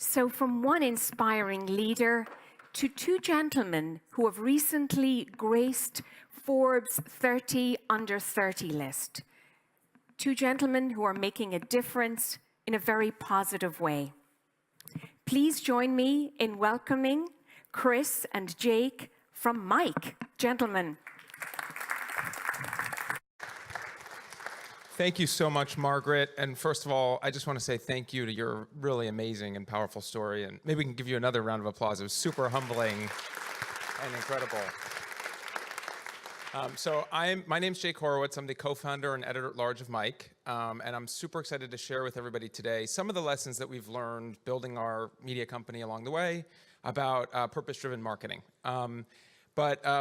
So from one inspiring leader to two gentlemen who have recently graced Forbes 30 under 30 list. Two gentlemen who are making a difference in a very positive way. Please join me in welcoming Chris and Jake from Mic. Gentlemen. Thank you so much, Margaret. And first of all, I just want to say thank you to your really amazing and powerful story. And maybe we can give you another round of applause. It was super humbling and incredible. My name's Jake Horowitz. I'm the co-founder and editor-at-large of Mic. And I'm super excited to share with everybody today some of the lessons that we've learned building our media company along the way about purpose-driven marketing.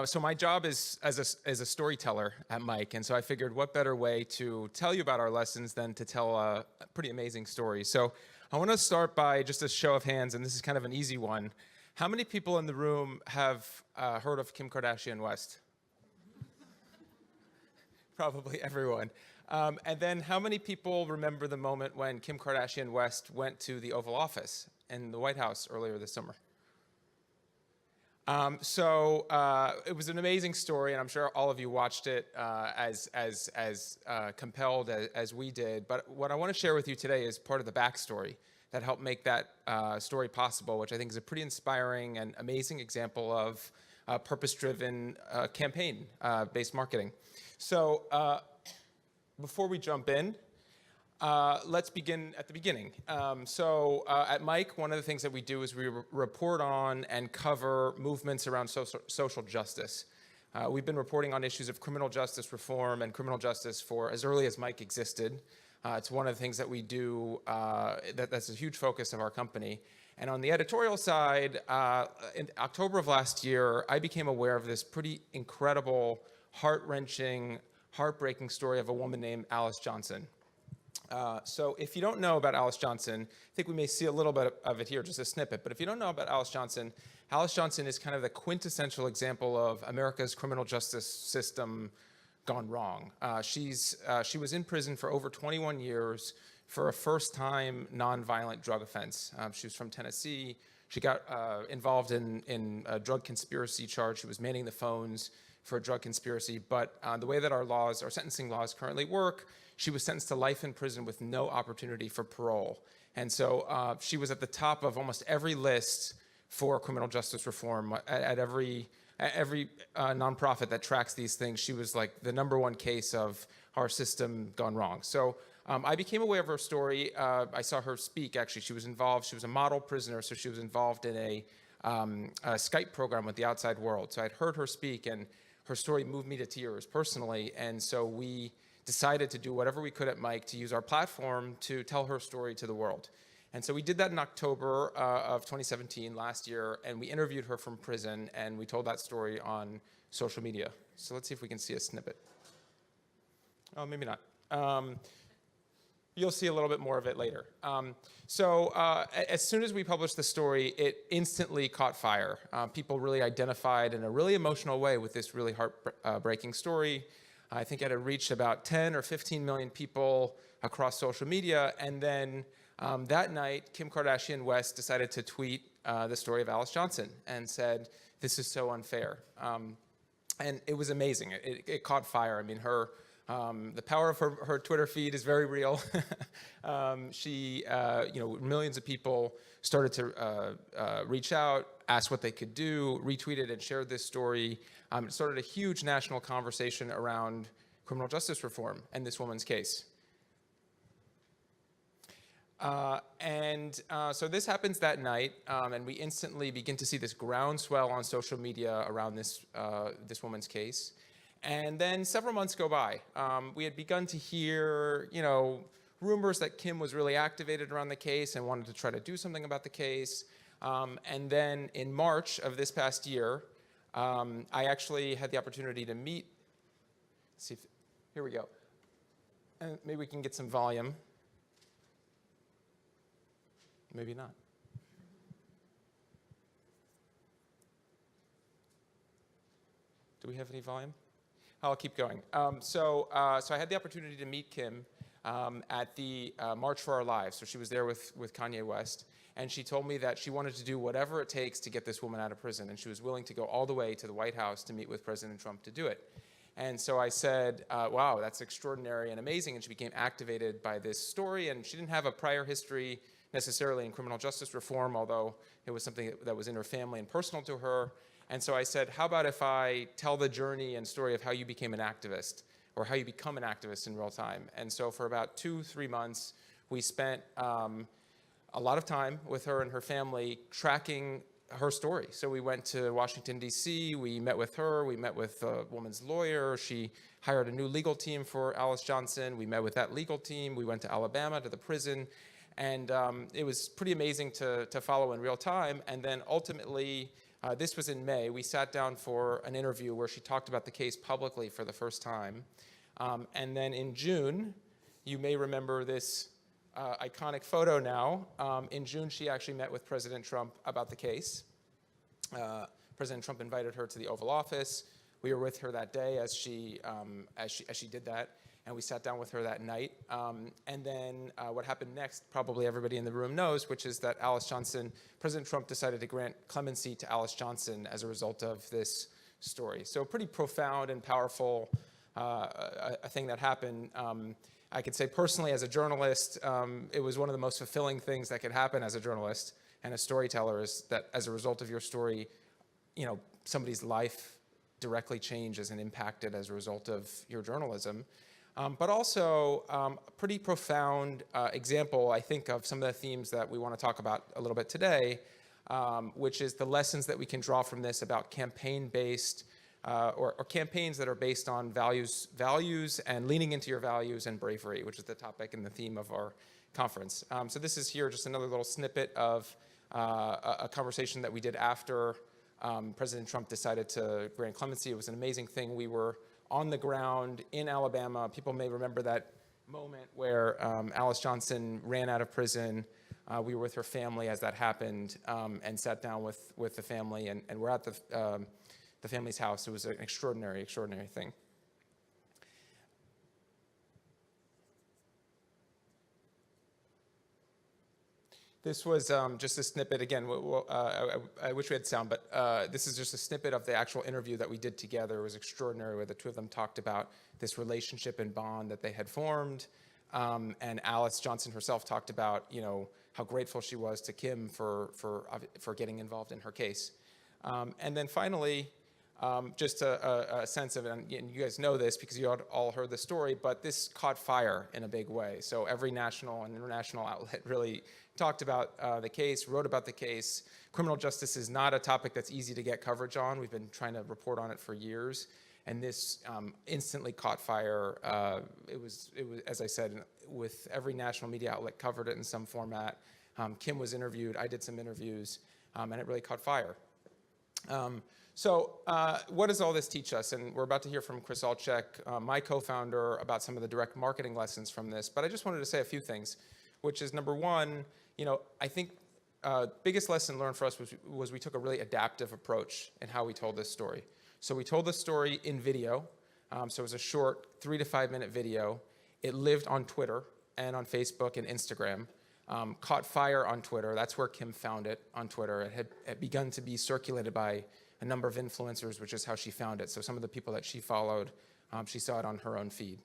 So my job is as a storyteller at Mic, and so I figured what better way to tell you about our lessons than to tell a pretty amazing story. So I want to start by just a show of hands, and this is kind of an easy one. How many people in the room have heard of Kim Kardashian West? Probably everyone. And then how many people remember the moment when Kim Kardashian West went to the Oval Office in the White House earlier this summer? It was an amazing story, and I'm sure all of you watched it as compelled as we did. But what I want to share with you today is part of the backstory that helped make that story possible, which I think is a pretty inspiring and amazing example of purpose-driven campaign-based marketing. So before we jump in, let's begin at the beginning. At Mic, one of the things that we do is we report on and cover movements around social justice. We've been reporting on issues of criminal justice reform and criminal justice for as early as Mic existed. It's one of the things that we do that's a huge focus of our company. And on the editorial side, in October of last year, I became aware of this pretty incredible, heart-wrenching, heartbreaking story of a woman named Alice Johnson. So if you don't know about Alice Johnson, I think we may see a little bit of it here, just a snippet. But if you don't know about Alice Johnson is kind of the quintessential example of America's criminal justice system gone wrong. She was in prison for over 21 years for a first-time nonviolent drug offense. She was from Tennessee. She got involved in a drug conspiracy charge. She was manning the phones for a drug conspiracy. But the way that our sentencing laws currently work, she was sentenced to life in prison with no opportunity for parole. And so she was at the top of almost every list for criminal justice reform. At every nonprofit that tracks these things, she was like the #1 case of our system gone wrong. So I became aware of her story. I saw her speak, actually. She was a model prisoner, so she was involved in a Skype program with the outside world. So I'd heard her speak, and her story moved me to tears personally. And so we decided to do whatever we could at Mic to use our platform to tell her story to the world. And so we did that in October of 2017, last year, and we interviewed her from prison, and we told that story on social media. So let's see if we can see a snippet. Oh, maybe not. You'll see a little bit more of it later. As soon as we published the story, it instantly caught fire. People really identified in a really emotional way with this really heartbreaking story. I think it had reached about 10 or 15 million people across social media. And then that night, Kim Kardashian West decided to tweet the story of Alice Johnson and said, "This is so unfair." And it was amazing. It caught fire. I mean, the power of her Twitter feed is very real. Millions of people started to reach out, ask what they could do, retweeted and shared this story. It started a huge national conversation around criminal justice reform and this woman's case. So this happens that night, and we instantly begin to see this groundswell on social media around this woman's case. And then several months go by. We had begun to hear, rumors that Kim was really activated around the case and wanted to try to do something about the case. And then in March of this past year, I actually had the opportunity to meet. Here we go. And maybe we can get some volume. Maybe not. Do we have any volume? I'll keep going. So I had the opportunity to meet Kim at the March for Our Lives. So she was there with Kanye West. And she told me that she wanted to do whatever it takes to get this woman out of prison. And she was willing to go all the way to the White House to meet with President Trump to do it. And so I said, wow, that's extraordinary and amazing. And she became activated by this story. And she didn't have a prior history necessarily in criminal justice reform, although it was something that was in her family and personal to her. And so I said, how about if I tell the journey and story of how you became an activist, or how you become an activist in real time? And so for about 2-3 months, we spent a lot of time with her and her family tracking her story. So we went to Washington, D.C., we met with her, we met with a woman's lawyer, she hired a new legal team for Alice Johnson, we met with that legal team, we went to Alabama to the prison, and it was pretty amazing to follow in real time. And then ultimately, this was in May, we sat down for an interview where she talked about the case publicly for the first time. And then in June, you may remember this iconic photo now. In June, she actually met with President Trump about the case. President Trump invited her to the Oval Office. We were with her that day as she did that, and we sat down with her that night. And then what happened next, probably everybody in the room knows, which is that President Trump decided to grant clemency to Alice Johnson as a result of this story. So a pretty profound and powerful a thing that happened. I could say personally as a journalist, it was one of the most fulfilling things that could happen as a journalist and a storyteller, is that as a result of your story, somebody's life directly changes and impacted as a result of your journalism. But also a pretty profound example, I think, of some of the themes that we want to talk about a little bit today, which is the lessons that we can draw from this about campaign-based or campaigns that are based on values and leaning into your values and bravery, which is the topic and the theme of our conference. So this is here just another little snippet of a conversation that we did after President Trump decided to grant clemency. It was an amazing thing. We were on the ground in Alabama. People may remember that moment where Alice Johnson ran out of prison. We were with her family as that happened, and sat down with the family, and we're at the family's house. It was an extraordinary, extraordinary thing. This was just a snippet. Again, I wish we had sound, but this is just a snippet of the actual interview that we did together. It was extraordinary, where the two of them talked about this relationship and bond that they had formed. And Alice Johnson herself talked about, how grateful she was to Kim for getting involved in her case. And then finally, just a sense of, and you guys know this because you all heard the story, but this caught fire in a big way. So every national and international outlet really talked about the case, wrote about the case. Criminal justice is not a topic that's easy to get coverage on. We've been trying to report on it for years, and this instantly caught fire. It was, as I said, with every national media outlet covered it in some format. Kim was interviewed, I did some interviews, and it really caught fire. So what does all this teach us? And we're about to hear from Chris Altchek, my co-founder, about some of the direct marketing lessons from this. But I just wanted to say a few things, which is, number one, I think biggest lesson learned for us was we took a really adaptive approach in how we told this story. So we told the story in video. So it was a short 3 to 5 minute video. It lived on Twitter and on Facebook and Instagram. Caught fire on Twitter. That's where Kim found it, on Twitter. It had begun to be circulated by a number of influencers, which is how she found it. So some of the people that she followed, she saw it on her own feed.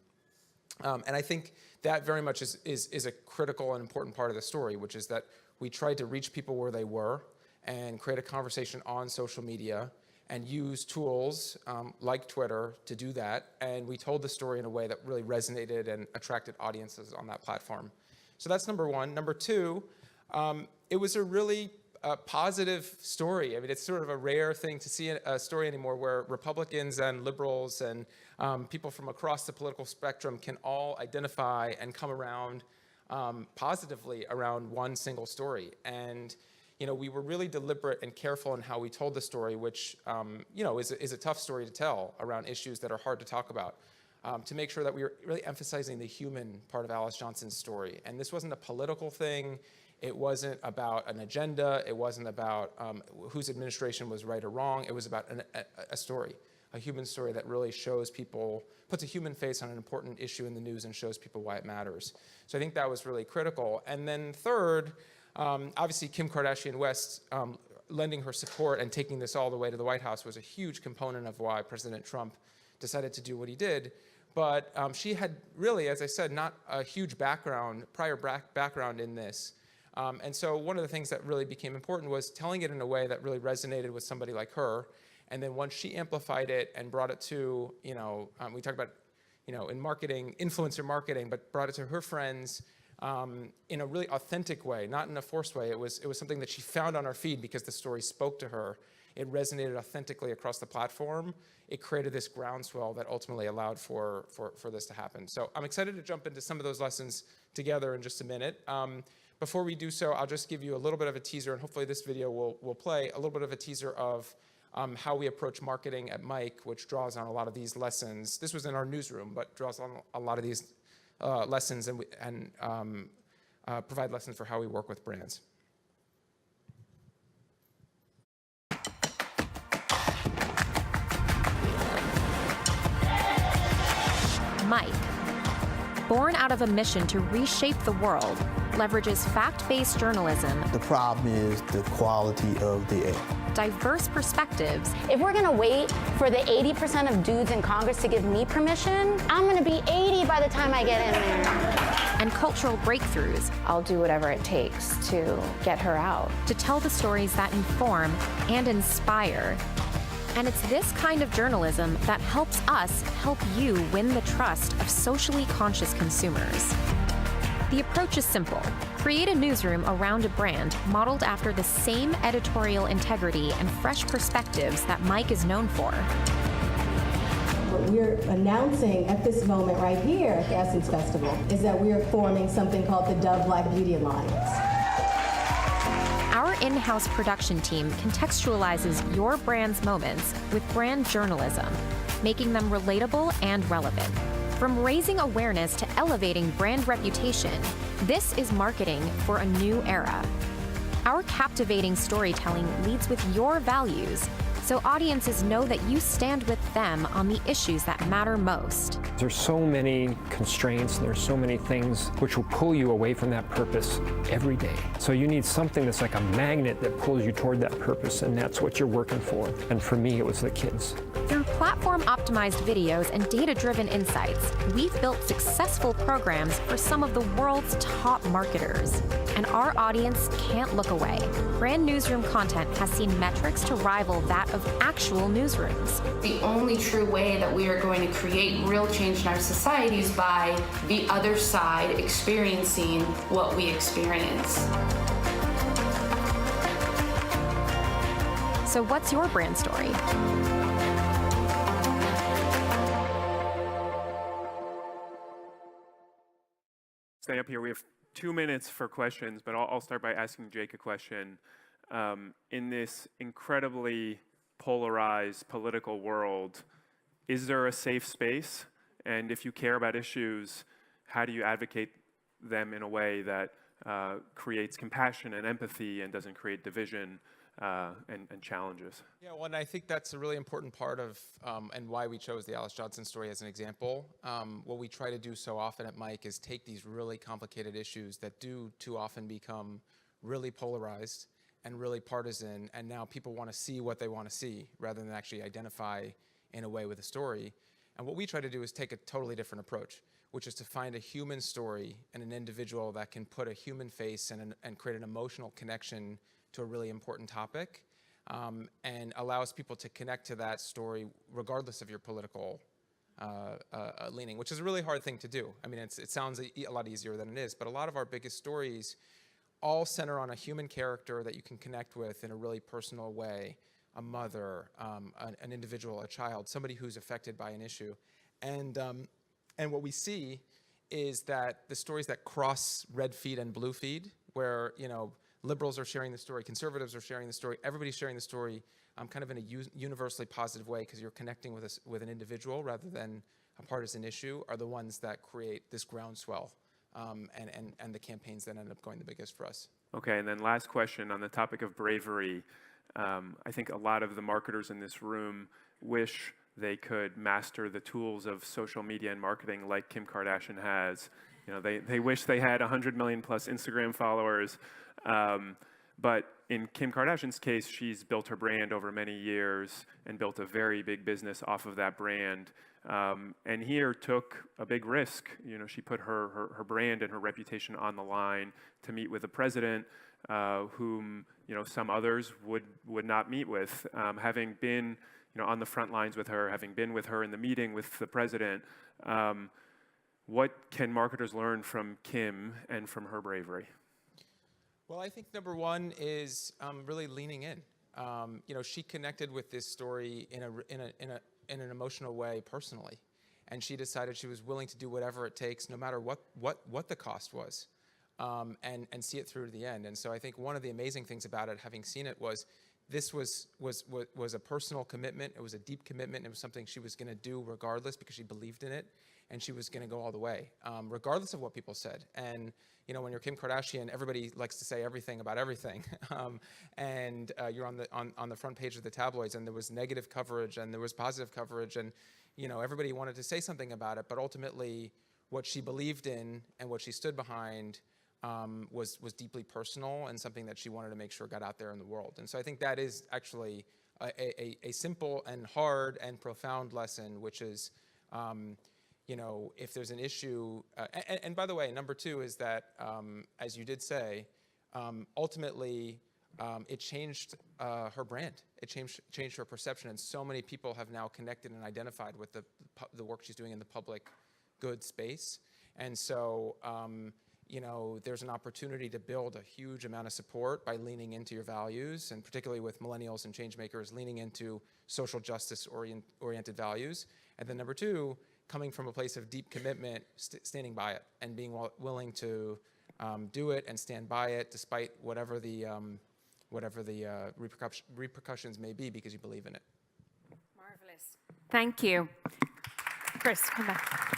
And I think that very much is a critical and important part of the story, which is that we tried to reach people where they were and create a conversation on social media and use tools like Twitter to do that. And we told the story in a way that really resonated and attracted audiences on that platform. So that's number one. Number two, it was a really positive story. I mean, it's sort of a rare thing to see a story anymore where Republicans and liberals and people from across the political spectrum can all identify and come around positively around one single story. And we were really deliberate and careful in how we told the story, which is a tough story to tell around issues that are hard to talk about. To make sure that we were really emphasizing the human part of Alice Johnson's story. And this wasn't a political thing. It wasn't about an agenda. It wasn't about whose administration was right or wrong. It was about a story a human story that really shows people, puts a human face on an important issue in the news and shows people why it matters. So I think that was really critical. And then third, obviously Kim Kardashian West lending her support and taking this all the way to the White House was a huge component of why President Trump decided to do what he did. But she had really, as I said, not a huge prior background in this. And so one of the things that really became important was telling it in a way that really resonated with somebody like her. And then once she amplified it and brought it to, we talk about, in marketing, influencer marketing, but brought it to her friends in a really authentic way, not in a forced way. It was something that she found on our feed because the story spoke to her. It resonated authentically across the platform. It created this groundswell that ultimately allowed for this to happen. So I'm excited to jump into some of those lessons together in just a minute. Before we do so, I'll just give you a little bit of a teaser, and hopefully this video will play a little bit of a teaser of how we approach marketing at Mic, which draws on a lot of these lessons. This was in our newsroom, but draws on a lot of these lessons and provide lessons for how we work with brands. Mic, born out of a mission to reshape the world, leverages fact-based journalism. The problem is the quality of the air. Diverse perspectives. If we're gonna wait for the 80% of dudes in Congress to give me permission, I'm gonna be 80 by the time I get in there. And cultural breakthroughs. I'll do whatever it takes to get her out. To tell the stories that inform and inspire. And it's this kind of journalism that helps us help you win the trust of socially conscious consumers. The approach is simple. Create a newsroom around a brand modeled after the same editorial integrity and fresh perspectives that Mic is known for. What we're announcing at this moment right here at the Essence Festival is that we are forming something called the Dove Black Beauty Alliance. Our in-house production team contextualizes your brand's moments with brand journalism, making them relatable and relevant. From raising awareness to elevating brand reputation, this is marketing for a new era. Our captivating storytelling leads with your values, so audiences know that you stand with them on the issues that matter most. There's so many constraints, there's so many things which will pull you away from that purpose every day. So you need something that's like a magnet that pulls you toward that purpose, and that's what you're working for. And for me, it was the kids. Through platform-optimized videos and data-driven insights, we've built successful programs for some of the world's top marketers. And our audience can't look away. Brand newsroom content has seen metrics to rival that of actual newsrooms. The only true way that we are going to create real change in our society is by the other side experiencing what we experience. So what's your brand story? Stay up here. We have 2 minutes for questions, but I'll start by asking Jake a question. In this incredibly polarized political world, is there a safe space? And if you care about issues, how do you advocate them in a way that creates compassion and empathy and doesn't create division and challenges? Yeah, well, and I think that's a really important part of and why we chose the Alice Johnson story as an example. What we try to do so often at Mic is take these really complicated issues that do too often become really polarized and really partisan, and now people want to see what they want to see rather than actually identify in a way with a story. And what we try to do is take a totally different approach, which is to find a human story and an individual that can put a human face and create an emotional connection to a really important topic, and allows people to connect to that story regardless of your political leaning, which is a really hard thing to do. I mean, it sounds a lot easier than it is, but a lot of our biggest stories all center on a human character that you can connect with in a really personal way, a mother, an individual, a child, somebody who's affected by an issue. And what we see is that the stories that cross red feed and blue feed, where liberals are sharing the story, conservatives are sharing the story, everybody's sharing the story kind of in a universally positive way because you're connecting with an individual rather than a partisan issue, are the ones that create this groundswell. And the campaigns that end up going the biggest for us. Okay, and then last question on the topic of bravery. I think a lot of the marketers in this room wish they could master the tools of social media and marketing like Kim Kardashian has. You know, they wish they had 100 million plus Instagram followers. But in Kim Kardashian's case, she's built her brand over many years and built a very big business off of that brand. And here took a big risk. You know, she put her brand and her reputation on the line to meet with the president, whom, you know, some others would not meet with. Having been, you know, on the front lines with her, having been with her in the meeting with the president, what can marketers learn from Kim and from her bravery? Well, I think number one is really leaning in. You know, she connected with this story in an emotional way personally, and she decided she was willing to do whatever it takes, no matter what the cost was, and see it through to the end. And so I think one of the amazing things about it, having seen it, was this was a personal commitment. It was a deep commitment. It was something she was going to do regardless because she believed in it, and she was going to go all the way, regardless of what people said. And you know, when you're Kim Kardashian, everybody likes to say everything about everything, and you're on the front page of the tabloids, and there was negative coverage and there was positive coverage, and you know, everybody wanted to say something about it. But ultimately, what she believed in and what she stood behind was deeply personal and something that she wanted to make sure got out there in the world. And so I think that is actually a simple and hard and profound lesson, which is, you know, if there's an issue, and by the way, number two is that, as you did say, ultimately, it changed her brand. It changed her perception, and so many people have now connected and identified with the work she's doing in the public good space. And so, you know, there's an opportunity to build a huge amount of support by leaning into your values, and particularly with millennials and change makers, leaning into social justice oriented values. And then number two, coming from a place of deep commitment, standing by it and being willing to do it and stand by it despite whatever the repercussions may be, because you believe in it. Marvelous. Thank you. Chris, come back.